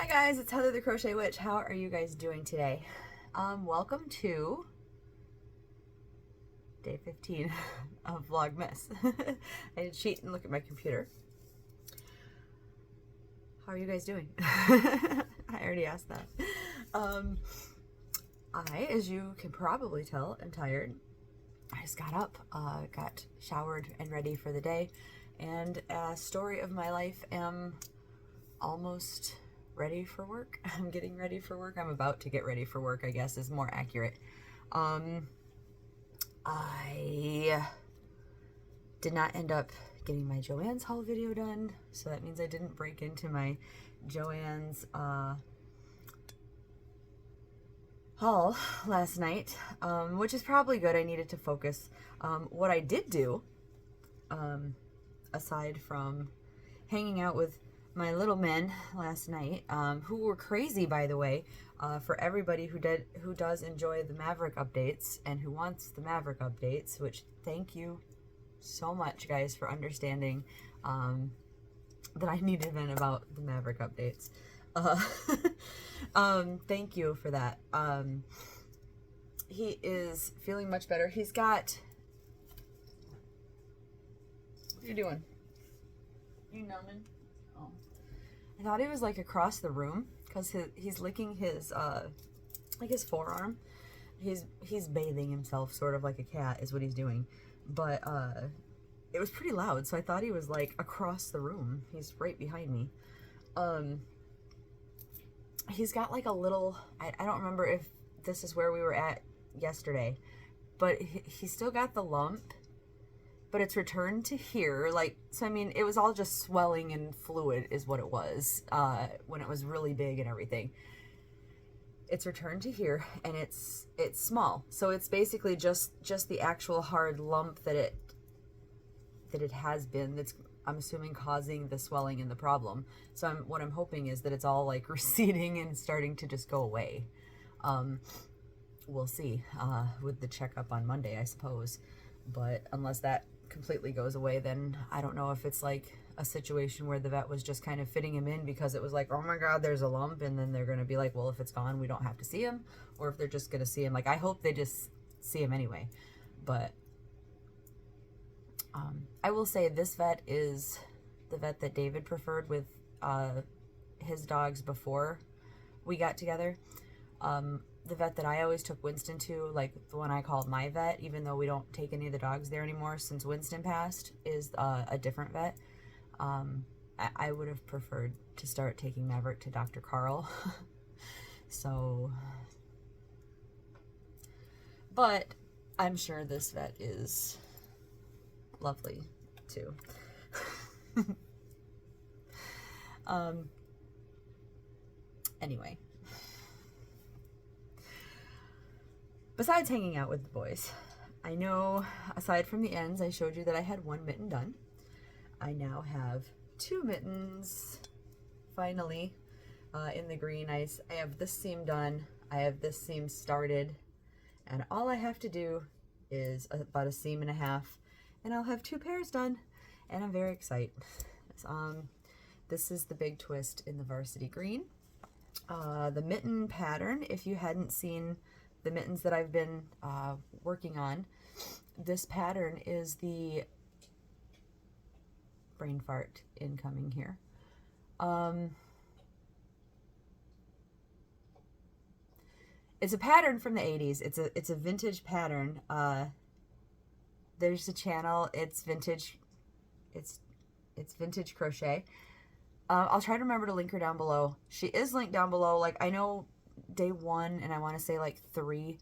Hi guys, it's Heather the Crochet Witch. How are you guys doing today? Welcome to day 15 of Vlogmas. I did cheat and look at my computer. How are you guys doing? I already asked that. I, as you can probably tell, am tired. I just got up, got showered and ready for the day, and a story of my life, am almost ready for work. I'm getting ready for work. I'm about to get ready for work, I guess is more accurate. I did not end up getting my Joann's haul video done, so that means I didn't break into my Joann's haul last night, which is probably good. I needed to focus. What I did do, aside from hanging out with my little men last night, who were crazy, by the way, for everybody who does enjoy the Maverick updates and who wants the Maverick updates, which thank you so much, guys, for understanding that I need to vent about the Maverick updates. Thank you for that. He is feeling much better. He's got... What are you doing? You numbing? Oh. I thought he was like across the room because he's licking his like his forearm. He's bathing himself sort of like a cat is what he's doing. But it was pretty loud, so I thought he was like across the room. He's right behind me. He's got like a little, I don't remember if this is where we were at yesterday, but he still got the lump, but it's returned to here. Like, so I mean, it was all just swelling and fluid is what it was when it was really big and everything. It's returned to here, and it's small, so it's basically just the actual hard lump that it has been, that's, I'm assuming, causing the swelling and the problem. So what I'm hoping is that it's all like receding and starting to just go away. We'll see with the checkup on Monday, I suppose. But unless that completely goes away, then I don't know if it's like a situation where the vet was just kind of fitting him in because it was like, oh my God, there's a lump, and then they're going to be like, well, if it's gone, we don't have to see him, or if they're just going to see him. Like, I hope they just see him anyway. But I will say this vet is the vet that David preferred with his dogs before we got together. The vet that I always took Winston to, like the one I called my vet, even though we don't take any of the dogs there anymore since Winston passed, is a different vet. I would have preferred to start taking Maverick to Dr. Carl. So, but I'm sure this vet is lovely too. Anyway, besides hanging out with the boys, I know aside from the ends, I showed you that I had one mitten done. I now have two mittens finally in the green. I have this seam done, I have this seam started, and all I have to do is about a seam and a half, and I'll have two pairs done, and I'm very excited. This is the big twist in the varsity green. The mitten pattern, if you hadn't seen the mittens that I've been working on, this pattern is the brain fart incoming here. It's a pattern from the 80s. It's a vintage pattern. There's a channel. It's vintage. It's vintage crochet. I'll try to remember to link her down below. She is linked down below. Like, I know day 1 and I want to say like 3.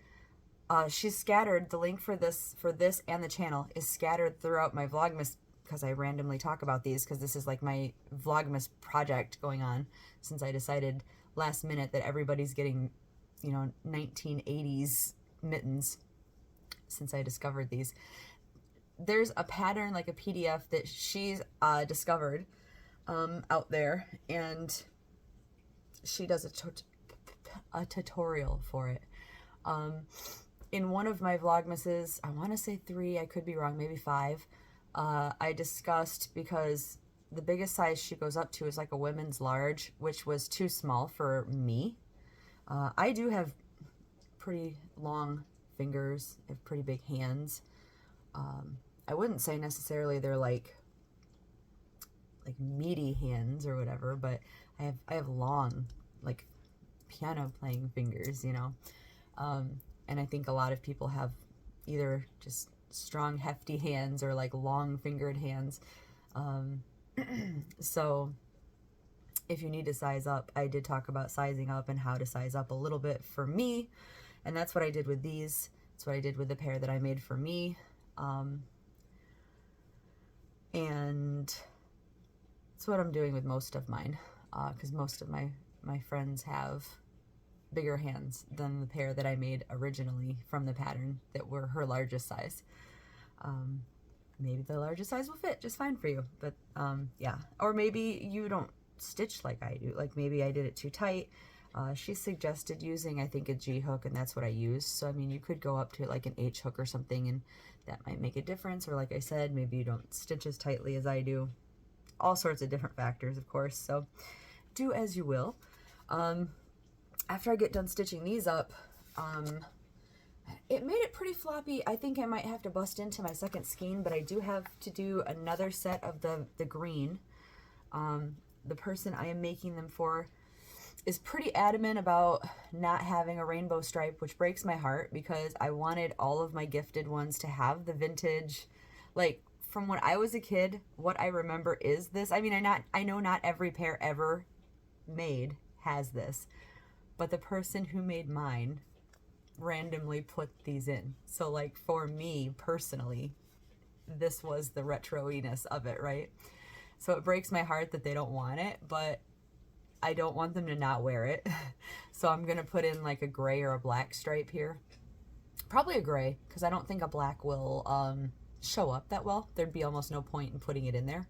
She's scattered. The link for this and the channel is scattered throughout my Vlogmas, because I randomly talk about these because this is like my Vlogmas project going on since I decided last minute that everybody's getting, you know, 1980s mittens since I discovered these. There's a pattern, like a PDF that she's discovered out there, and she does a tutorial for it. In one of my Vlogmases, I want to say 3, I could be wrong, maybe 5, I discussed, because the biggest size she goes up to is like a women's large, which was too small for me. I do have pretty long fingers, I have pretty big hands. I wouldn't say necessarily they're like meaty hands or whatever, but I have long, like piano playing fingers, you know. And I think a lot of people have either just strong, hefty hands or like long fingered hands. So if you need to size up, I did talk about sizing up and how to size up a little bit for me. And that's what I did with these. That's what I did with the pair that I made for me. And that's what I'm doing with most of mine, because most of my friends have bigger hands than the pair that I made originally from the pattern that were her largest size. Maybe the largest size will fit just fine for you, but yeah. Or maybe you don't stitch like I do, like maybe I did it too tight. She suggested using, I think, a G hook, and that's what I used. So I mean, you could go up to like an H hook or something, and that might make a difference. Or like I said, maybe you don't stitch as tightly as I do. All sorts of different factors, of course, so do as you will. After I get done stitching these up, it made it pretty floppy. I think I might have to bust into my second skein, but I do have to do another set of the green. The person I am making them for is pretty adamant about not having a rainbow stripe, which breaks my heart because I wanted all of my gifted ones to have the vintage, like from when I was a kid, what I remember is this. I mean, I know not every pair ever made has this, but the person who made mine randomly put these in. So like for me personally, this was the retro-iness of it, right? So it breaks my heart that they don't want it, but I don't want them to not wear it. So I'm gonna put in like a gray or a black stripe here. Probably a gray, because I don't think a black will show up that well. There'd be almost no point in putting it in there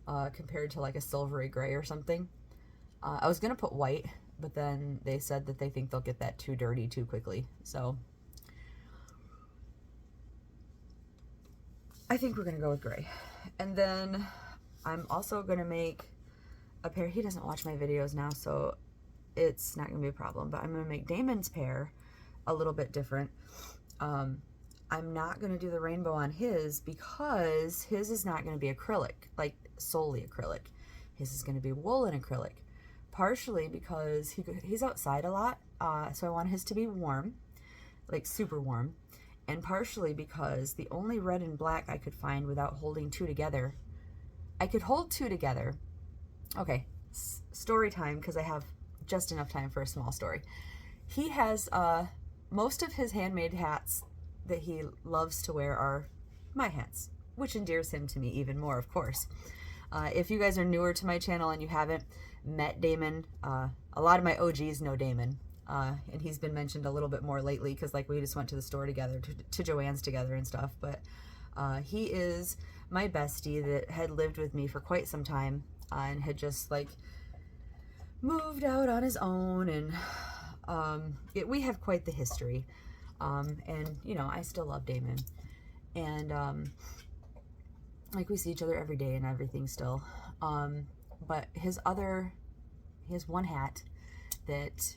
compared to like a silvery gray or something. I was gonna put white, but then they said that they think they'll get that too dirty too quickly. So I think we're gonna go with gray. And then I'm also gonna make a pair. He doesn't watch my videos now, so it's not gonna be a problem, but I'm gonna make Damon's pair a little bit different. I'm not gonna do the rainbow on his because his is not gonna be acrylic, like solely acrylic. His is gonna be woolen acrylic, partially because he's outside a lot, so I want his to be warm, like super warm, and partially because the only red and black I could find without holding two together, I could hold two together. Okay, story time, because I have just enough time for a small story. He has, most of his handmade hats that he loves to wear are my hats, which endears him to me even more, of course. If you guys are newer to my channel and you haven't met Damon, a lot of my OGs know Damon, and he's been mentioned a little bit more lately because like we just went to the store together, to Joann's together and stuff, but he is my bestie that had lived with me for quite some time and had just like moved out on his own, and we have quite the history, and you know, I still love Damon, and like we see each other every day and everything still, but he has one hat that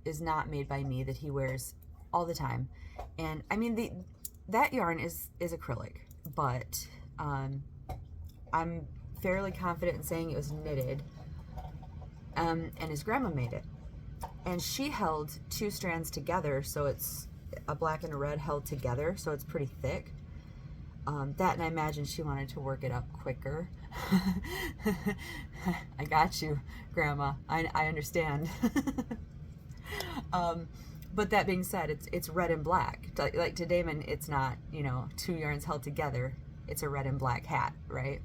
is not made by me that he wears all the time, and I mean that yarn is acrylic, but I'm fairly confident in saying it was knitted, and his grandma made it, and she held two strands together, so it's a black and a red held together, so it's pretty thick. That, and I imagine she wanted to work it up quicker. I got you, Grandma. I understand. But that being said, it's red and black. Like to Damon, it's not, you know, two yarns held together. It's a red and black hat, right?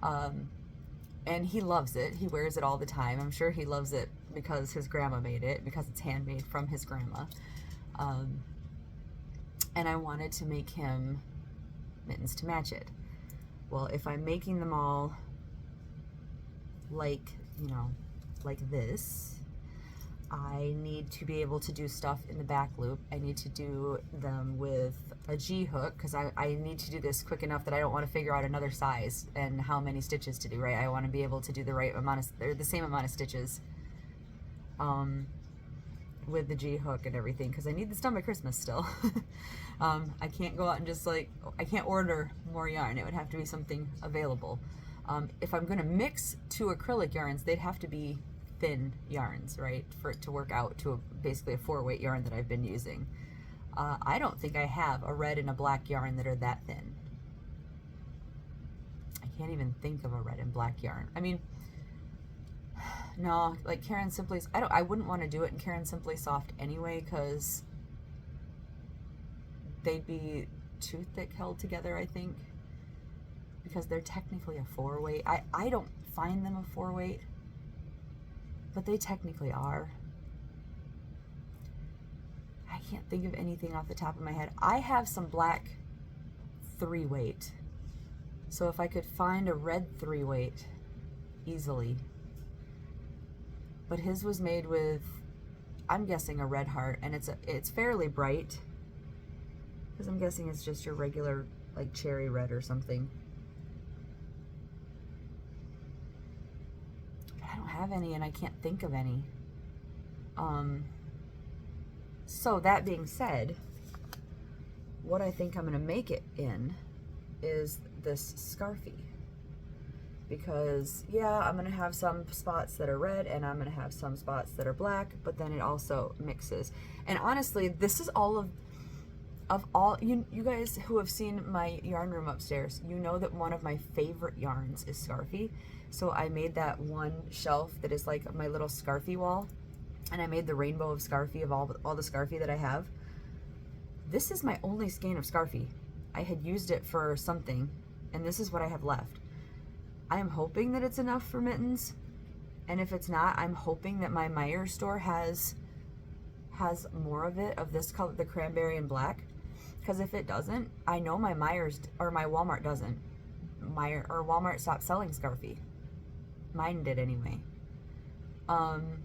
And he loves it. He wears it all the time. I'm sure he loves it because his grandma made it, because it's handmade from his grandma. And I wanted to make him mittens to match it. Well, if I'm making them all like, you know, like this, I need to be able to do stuff in the back loop. I need to do them with a G hook because I need to do this quick enough that I don't want to figure out another size and how many stitches to do, right? I want to be able to do the right amount of, or the same amount of stitches with the G hook and everything because I need this done by Christmas still. I can't go out and just like, I can't order more yarn. It would have to be something available. If I'm going to mix two acrylic yarns, they'd have to be thin yarns, right, for it to work out to basically a 4-weight yarn that I've been using. I don't think I have a red and a black yarn that are that thin. I can't even think of a red and black yarn. I mean, no, like Karen Simply, I wouldn't want to do it in Karen Simply Soft anyway because they'd be too thick held together, I think, because they're technically a 4-weight. I don't find them a 4-weight, but they technically are. I can't think of anything off the top of my head. I have some black 3-weight. So if I could find a red 3-weight easily. But his was made with, I'm guessing, a red heart, and it's fairly bright. Because I'm guessing it's just your regular like cherry red or something. I don't have any and I can't think of any. So that being said, what I think I'm going to make it in is this scarfie. Because yeah, I'm going to have some spots that are red and I'm going to have some spots that are black, but then it also mixes. And honestly, this is all of all, you guys who have seen my yarn room upstairs, you know that one of my favorite yarns is scarfie. So I made that one shelf that is like my little scarfie wall, and I made the rainbow of scarfie of all the scarfie that I have. This is my only skein of scarfie. I had used it for something, and this is what I have left. I am hoping that it's enough for mittens, and if it's not, I'm hoping that my Meijer store has more of it, of this color, the cranberry and black. Because if it doesn't, I know my Meijer's or my Walmart doesn't. Walmart stopped selling scarfie. Mine did anyway. And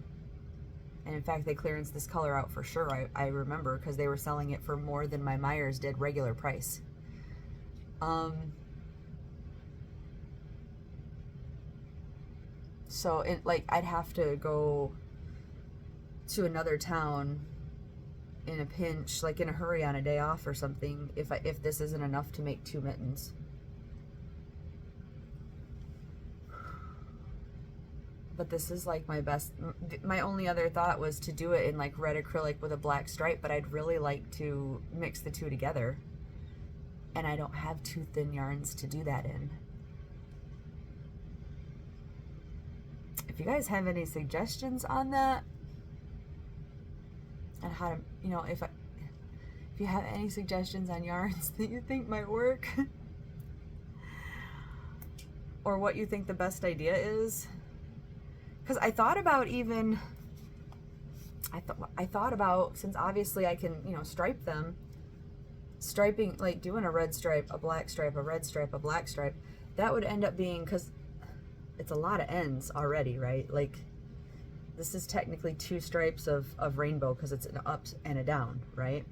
in fact, they clearanced this color out for sure. I remember because they were selling it for more than my Meijer's did regular price. So I'd have to go to another town in a pinch, like in a hurry on a day off or something, if this isn't enough to make 2 mittens. But this is like my best. My only other thought was to do it in like red acrylic with a black stripe, but I'd really like to mix the two together, and I don't have 2 thin yarns to do that in. If you guys have any suggestions on that, and how to, you know, if you have any suggestions on yarns that you think might work, or what you think the best idea is, because I thought about even, I thought about, since obviously I can, you know, stripe them, striping, like doing a red stripe, a black stripe, a red stripe, a black stripe, that would end up being, because it's a lot of ends already, right? Like, this is technically 2 stripes of rainbow because it's an up and a down, right?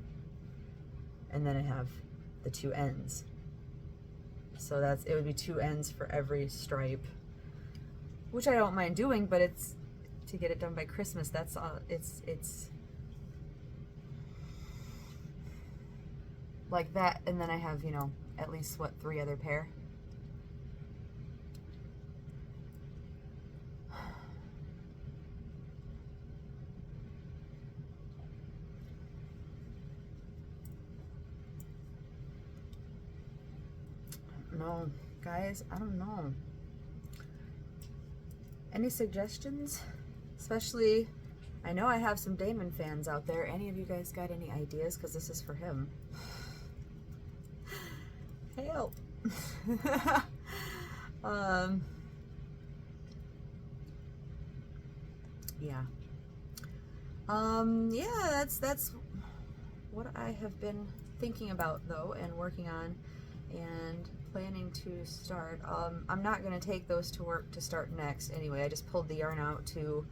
And then I have the 2 ends. So it would be 2 ends for every stripe, which I don't mind doing, but it's to get it done by Christmas. That's all. It's like that, and then I have, you know, at least what, 3 other pair. No, guys, I don't know. Any suggestions? Especially, I know I have some Damon fans out there. Any of you guys got any ideas? Because this is for him. Help. Yeah. Yeah, that's what I have been thinking about though, and working on, and planning to start. I'm not going to take those to work to start next anyway. I just pulled the yarn out to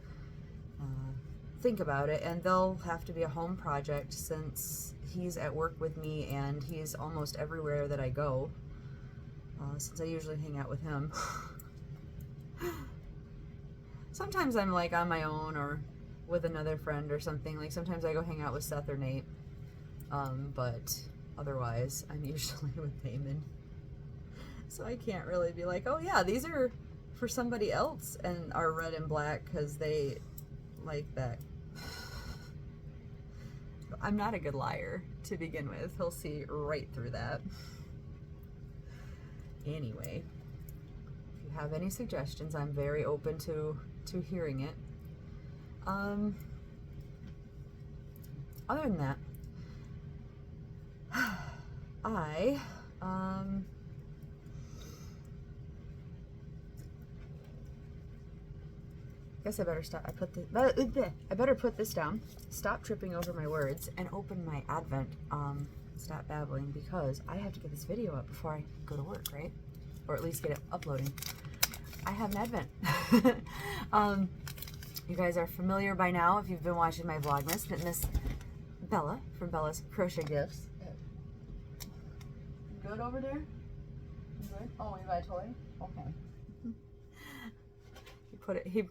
think about it, and they'll have to be a home project since he's at work with me and he's almost everywhere that I go, since I usually hang out with him. Sometimes I'm like on my own or with another friend or something. Like sometimes I go hang out with Seth or Nate, but otherwise I'm usually with Damon. So I can't really be like, oh yeah, these are for somebody else and are red and black because they like that. I'm not a good liar to begin with. He'll see right through that. Anyway, if you have any suggestions, I'm very open to hearing it. Other than that, I guess I better stop. I better put this down, stop tripping over my words, and open my Advent. Stop babbling because I have to get this video up before I go to work, right? Or at least get it uploading. I have an Advent. You guys are familiar by now if you've been watching my Vlogmas that Miss Bella from Bella's Crochet Gifts. Good over there? You good? Oh, you got a toy? Okay. He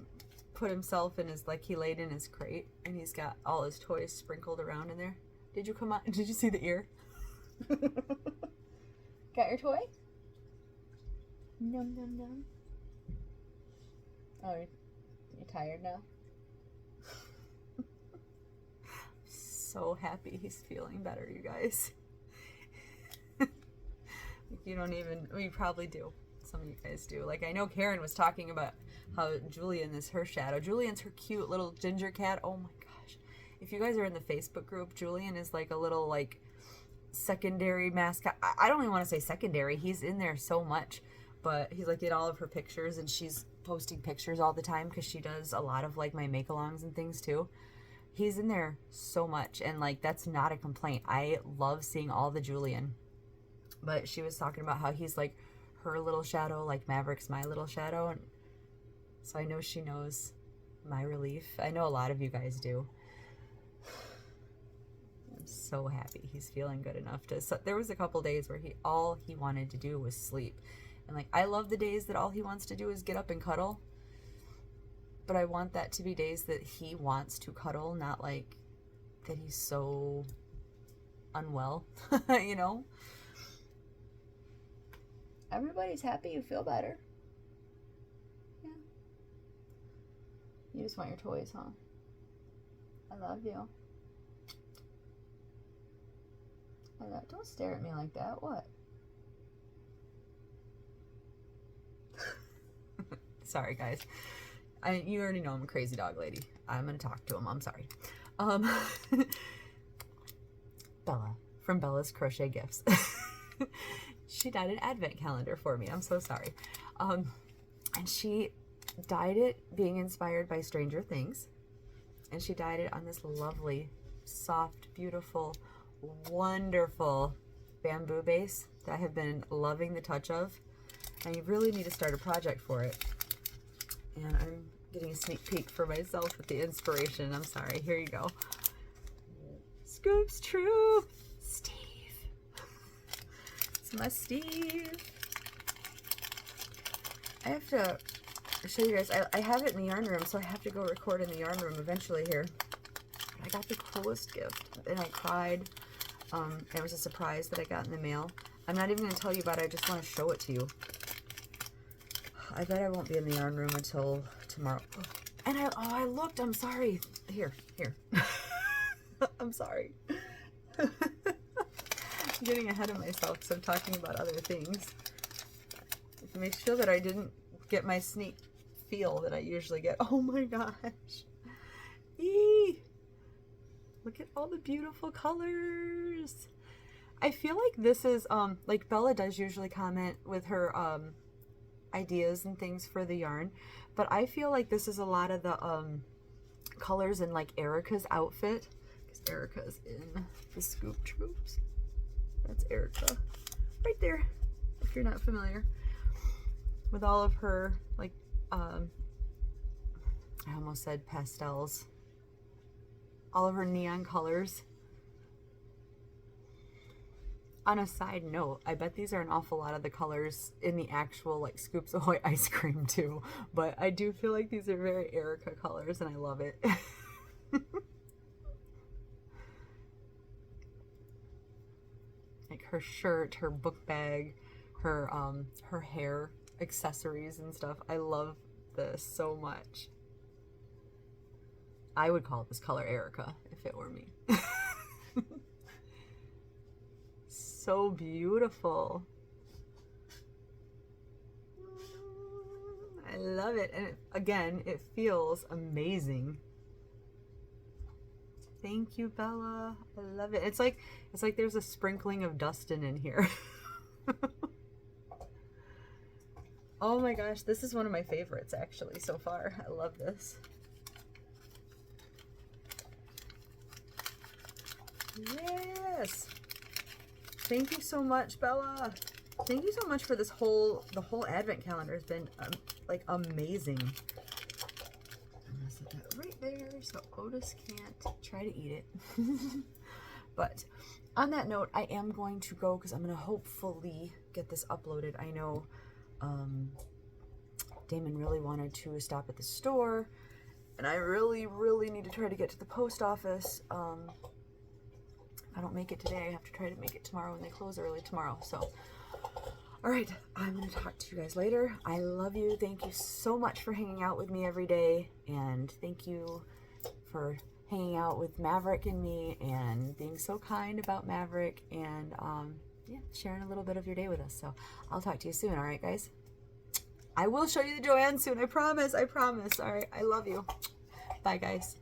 put himself in his, like he laid in his crate and he's got all his toys sprinkled around in there. Did you come on? Did you see the ear? Got your toy? Num num num. Oh, you're tired now? So happy he's feeling better, you guys. You don't even, well, you probably do. Some of you guys do. Like, I know Karen was talking about how Julian is her shadow. Julian's her cute little ginger cat. Oh my gosh. If you guys are in the Facebook group, Julian is like a little, like, secondary mascot. I don't even want to say secondary. He's in there so much. But he's, like, in all of her pictures, and she's posting pictures all the time because she does a lot of, like, my make-alongs and things, too. He's in there so much, and, like, that's not a complaint. I love seeing all the Julian. But she was talking about how he's, like, her little shadow, like Maverick's my little shadow. And so I know she knows my relief. I know a lot of you guys do. I'm so happy he's feeling good enough to... So there was a couple days where all he wanted to do was sleep. And, like, I love the days that all he wants to do is get up and cuddle. But I want that to be days that he wants to cuddle, not, like, that he's so unwell, you know? Everybody's happy you feel better. Yeah. You just want your toys, huh? I love you. Don't stare at me like that. What? Sorry, guys. You already know I'm a crazy dog lady. I'm gonna talk to him. I'm sorry. Bella from Bella's Crochet Gifts. She dyed an advent calendar for me. I'm so sorry. And she dyed it being inspired by Stranger Things. And she dyed it on this lovely, soft, beautiful, wonderful bamboo base that I have been loving the touch of. And you really need to start a project for it. And I'm getting a sneak peek for myself with the inspiration. I'm sorry. Here you go. Scoops Troop. Steve. It's my Steve. I have to show you guys. I have it in the yarn room, so I have to go record in the yarn room eventually here. I got the coolest gift, and I cried. It was a surprise that I got in the mail. I'm not even going to tell you about it. I just want to show it to you. I bet I won't be in the yarn room until tomorrow. And I looked. I'm sorry. Here. I'm sorry. I'm getting ahead of myself because I'm talking about other things. To make sure that I didn't get my sneak feel that I usually get. Oh my gosh. Eee! Look at all the beautiful colors. I feel like this is, like Bella does usually comment with her, ideas and things for the yarn, but I feel like this is a lot of the, colors in like Erica's outfit, because Erica's in the Scoop Troops. That's Erica. Right there, if you're not familiar. With all of her, like, I almost said pastels. all of her neon colors. On a side note, I bet these are an awful lot of the colors in the actual like Scoops Ahoy ice cream too, but I do feel like these are very Erica colors and I love it. Like her shirt, her book bag, her hair accessories and stuff. I love this so much. I would call this color Erica if it were me. So beautiful. I love it. And again, it feels amazing. Thank you, Bella. I love it. It's like there's a sprinkling of Dustin in here. Oh my gosh, this is one of my favorites actually so far. I love this. Yes. Thank you so much, Bella. Thank you so much for this the whole advent calendar has been like amazing. I'm gonna set that right there so Otis can't try to eat it. But on that note, I am going to go because I'm gonna hopefully get this uploaded. I know Damon really wanted to stop at the store, and I really need to try to get to the post office. If I don't make it today, I have to try to make it tomorrow when they close early tomorrow. So, all right, I'm going to talk to you guys later. I love you. Thank you so much for hanging out with me every day. And thank you for hanging out with Maverick and me and being so kind about Maverick and yeah, sharing a little bit of your day with us. So I'll talk to you soon. All right, guys? I will show you the Joanne soon. I promise. I promise. All right. I love you. Bye, guys.